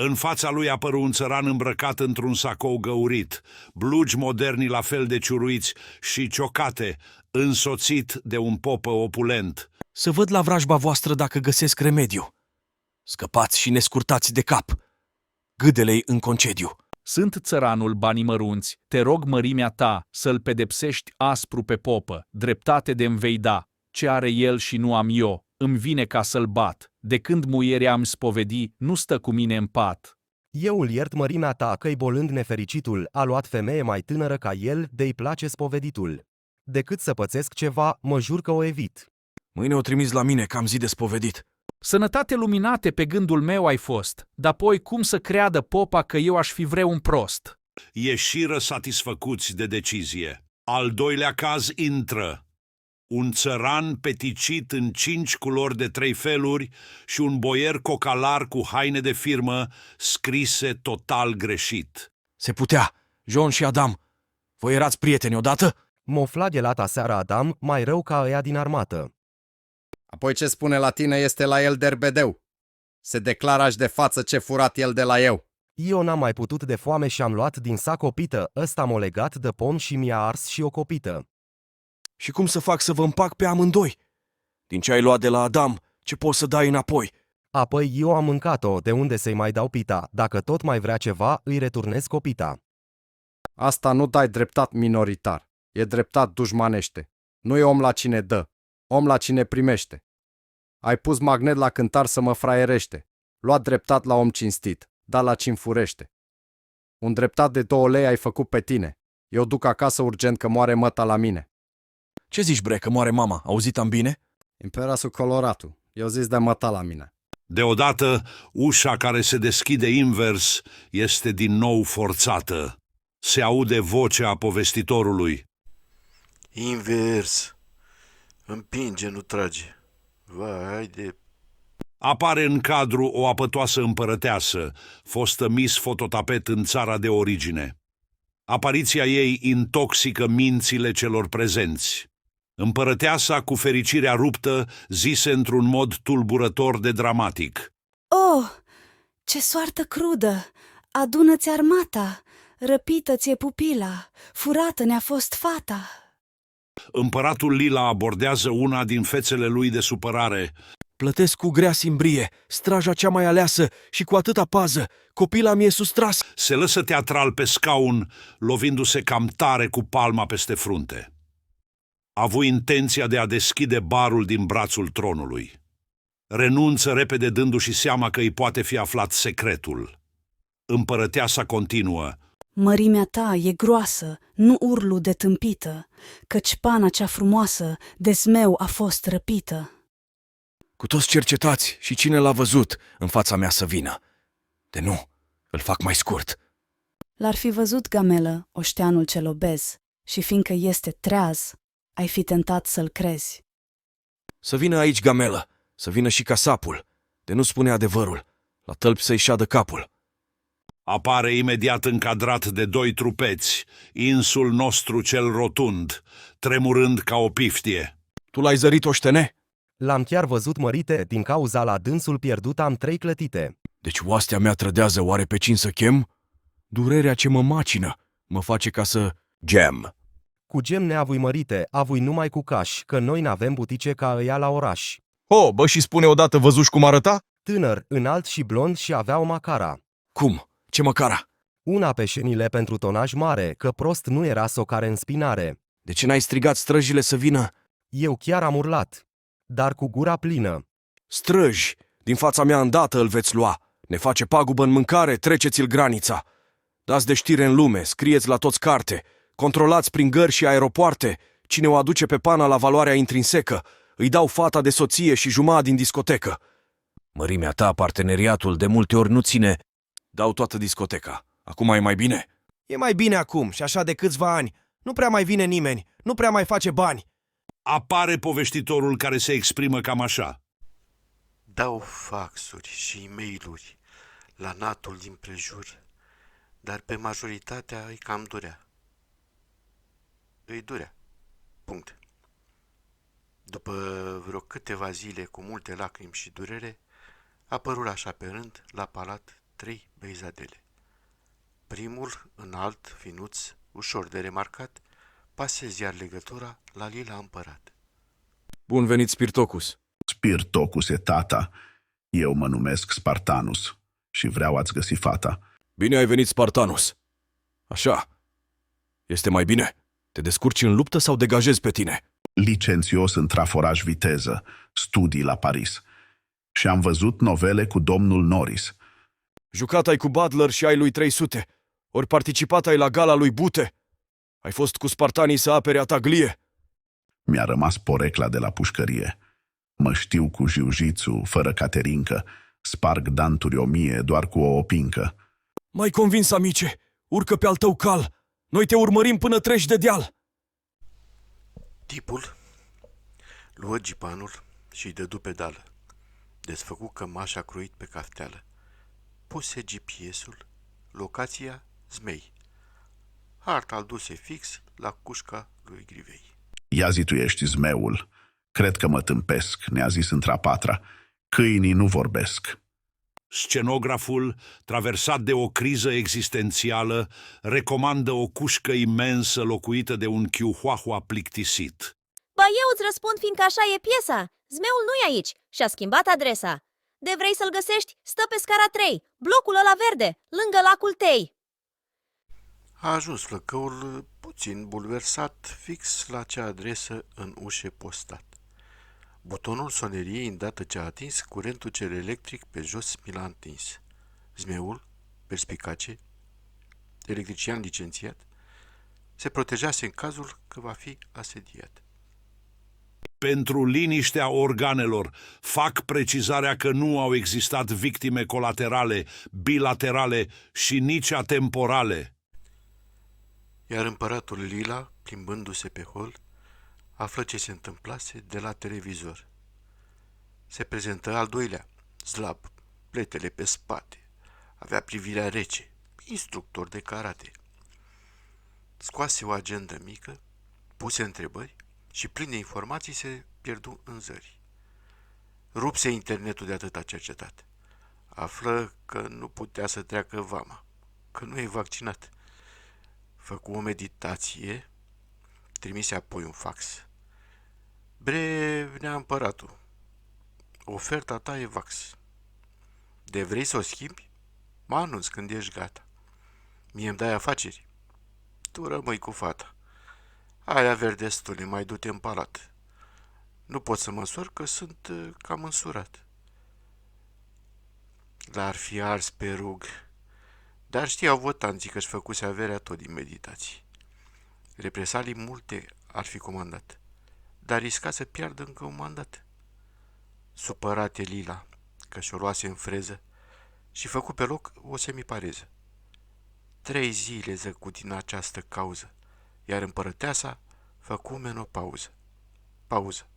În fața lui apăru un țăran îmbrăcat într-un sacou găurit, blugi moderni la fel de ciuruiți și ciocate, însoțit de un popă opulent. Să văd la vrajba voastră dacă găsesc remediu. Scăpați și ne scurtați de cap. Gâdele-i în concediu. Sunt țăranul banii mărunți, te rog mărimea ta să-l pedepsești aspru pe popă, dreptate de-mi vei da, ce are el și nu am eu, îmi vine ca să-l bat, de când muierea am spovedi, nu stă cu mine în pat. Eu îl iert mărimea ta că-i bolând nefericitul, a luat femeie mai tânără ca el, de-i place spoveditul. Decât să pățesc ceva, mă jur că o evit. Mâine o trimis la mine, că am zi de spovedit. Sănătate luminate pe gândul meu ai fost, dar apoi cum să creadă popa că eu aș fi vreo un prost? Ieșiră satisfăcuți de decizie. Al doilea caz intră. Un țăran peticit în 5 culori de 3 feluri și un boier cocalar cu haine de firmă scrise total greșit. Se putea, John și Adam. Voi erați prieteni odată? M-o flagelat aseară Adam, mai rău ca ăia din armată. Apoi ce spune la tine este la el derbedeu. Se declară aș de față ce furat el de la eu. Eu n-am mai putut de foame și am luat din sac o pită, ăsta m-o legat de pom și mi-a ars și o copită. Și cum să fac să vă împac pe amândoi? Din ce ai luat de la Adam, ce poți să dai înapoi? Apoi eu am mâncat-o, de unde să-i mai dau pita, dacă tot mai vrea ceva, îi returnez copita. Asta nu dai dreptat minoritar, e dreptat dușmanește. Nu e om la cine dă, om la cine primește. Ai pus magnet la cântar să mă fraierește. Luat dreptat la om cinstit, dar la cine furește. Un dreptat de 2 lei ai făcut pe tine. Eu duc acasă urgent că moare măta la mine. Ce zici, bre, că moare mama? Auzit-am bine? Imperasul Coloratu. Eu zis de măta la mine. Deodată, ușa care se deschide invers este din nou forțată. Se aude vocea povestitorului. Invers. Împinge, nu trage. Vai de... Apare în cadru o apătoasă împărăteasă, fostă Miss Fototapet în țara de origine. Apariția ei intoxică mințile celor prezenți. Împărăteasa, cu fericirea ruptă, zise într-un mod tulburător de dramatic. Oh, ce soartă crudă! Adună-ți armata! Răpită ți-e pupila! Furată ne-a fost fata! Împăratul Lila abordează una din fețele lui de supărare. Plătesc cu grea simbrie, straja cea mai aleasă și cu atâta pază, copila mi-e sustras. Se lăsă teatral pe scaun, lovindu-se cam tare cu palma peste frunte. A avut intenția de a deschide barul din brațul tronului. Renunță repede dându-și seama că îi poate fi aflat secretul. Împărăteasa continuă. Mărimea ta e groasă, nu urlu de tâmpită, căci pana cea frumoasă de zmeu a fost răpită. Cu toți cercetați și cine l-a văzut în fața mea să vină. De nu, îl fac mai scurt. L-ar fi văzut Gamelă, oșteanul cel obez, și fiindcă este treaz, ai fi tentat să-l crezi. Să vină aici Gamelă, să vină și casapul, de nu spune adevărul, la tălpi să-i șadă capul. Apare imediat încadrat de 2 trupeți, insul nostru cel rotund, tremurând ca o piftie. Tu l-ai zărit, oștene? L-am chiar văzut, mărite, din cauza la dânsul pierdut am 3 clătite. Deci oastea mea trădează, oare pe cine să chem? Durerea ce mă macină mă face ca să gem. Cu gem neavui, mărite, avui numai cu caș, că noi n-avem butice ca ăia la oraș. Oh, bă, și spune odată, văzuși cum arăta? Tânăr, înalt și blond și avea o macara. Cum? Ce măcara? Una pe șenile pentru tonaj mare, că prost nu era socare în spinare. De ce n-ai strigat străjile să vină? Eu chiar am urlat, dar cu gura plină. Străji, din fața mea îndată îl veți lua. Ne face pagubă în mâncare, treceți-l granița. Dați de știre în lume, scrieți la toți carte. Controlați prin gări și aeropoarte. Cine o aduce pe pana la valoarea intrinsecă, îi dau fata de soție și jumătate din discotecă. Mărimea ta, parteneriatul de multe ori nu ține. Dau toată discoteca. Acum e mai bine? E mai bine acum și așa de câțiva ani. Nu prea mai vine nimeni, nu prea mai face bani. Apare povestitorul care se exprimă cam așa. Dau faxuri și e-mail-uri la natul din prejur, dar pe majoritatea îi cam durea. Îi durea. Punct. După vreo câteva zile cu multe lacrimi și durere, apărul așa pe rând la palat 3 beizadele. Primul, înalt, finuț, ușor de remarcat, pasezi iar legătura la Lila împărat. Bun venit, Spirtocus. Spirtocus e tata. Eu mă numesc Spartanus și vreau ați găsi fata. Bine ai venit, Spartanus. Așa. Este mai bine? Te descurci în luptă sau degajezi pe tine? Licențios în traforaj viteză, studii la Paris. Și am văzut novele cu domnul Norris. Jucat ai cu Butler și ai lui 300. Ori participat ai la gala lui Bute. Ai fost cu spartanii să apere Ataglie. Mi-a rămas porecla de la pușcărie. Mă știu cu jiu-jitsu, fără caterincă. Sparg danturi 1000 doar cu o opincă. M-ai convins, amice. Urcă pe al tău cal. Noi te urmărim până treci de deal. Tipul luă gipanul și-i dădu pedală. Desfăcu cămașa croit pe cafteală. Puse GPS-ul, locația Zmei. Harta-l duse fix la cușca lui Grivei. Ia zi tu ești zmeul. Cred că mă tâmpesc, ne-a zis într-a-patra. Câinii nu vorbesc. Scenograful, traversat de o criză existențială, recomandă o cușcă imensă locuită de un chiuhuahua plictisit. Ba eu îți răspund fiindcă așa e piesa. Zmeul nu-i aici și-a schimbat adresa. De vrei să-l găsești, stă pe scara 3, blocul ăla verde, lângă lacul Tei. A ajuns flăcăul, puțin bulversat, fix la acea adresă în ușe postat. Butonul soneriei, îndată ce a atins, curentul cel electric pe jos mi l-a întins. Zmeul, perspicace, electrician licențiat, se protejase în cazul că va fi asediat. Pentru liniștea organelor, fac precizarea că nu au existat victime colaterale, bilaterale și nici atemporale. Iar împăratul Lila, plimbându-se pe hol, află ce se întâmplase de la televizor. Se prezentă al doilea, slab, pletele pe spate, avea privirea rece, instructor de karate. Scoase o agendă mică, puse întrebări și plin de informații se pierdu în zări. Rupse internetul de atâta cercetat. Află că nu putea să treacă vama, că nu e vaccinat. Făcu o meditație, trimise apoi un fax. Bre, nea împăratul, oferta ta e vax. De vrei să o schimbi? Mă anunț când ești gata. Mie îmi dai afaceri. Tu rămâi cu fata. Ai averi destule, mai du-te în palat. Nu pot să măsor că sunt cam însurat. L-ar fi ars pe rug, dar știau votanții că-și făcuse averea tot din meditații. Represalii multe ar fi comandat, dar risca să piardă încă un mandat. Supărate Lila, că și-o luase în freză și făcu pe loc o semipareză. 3 zile zăcu din această cauză, iar împărăteasa făcu menopauză. Pauză.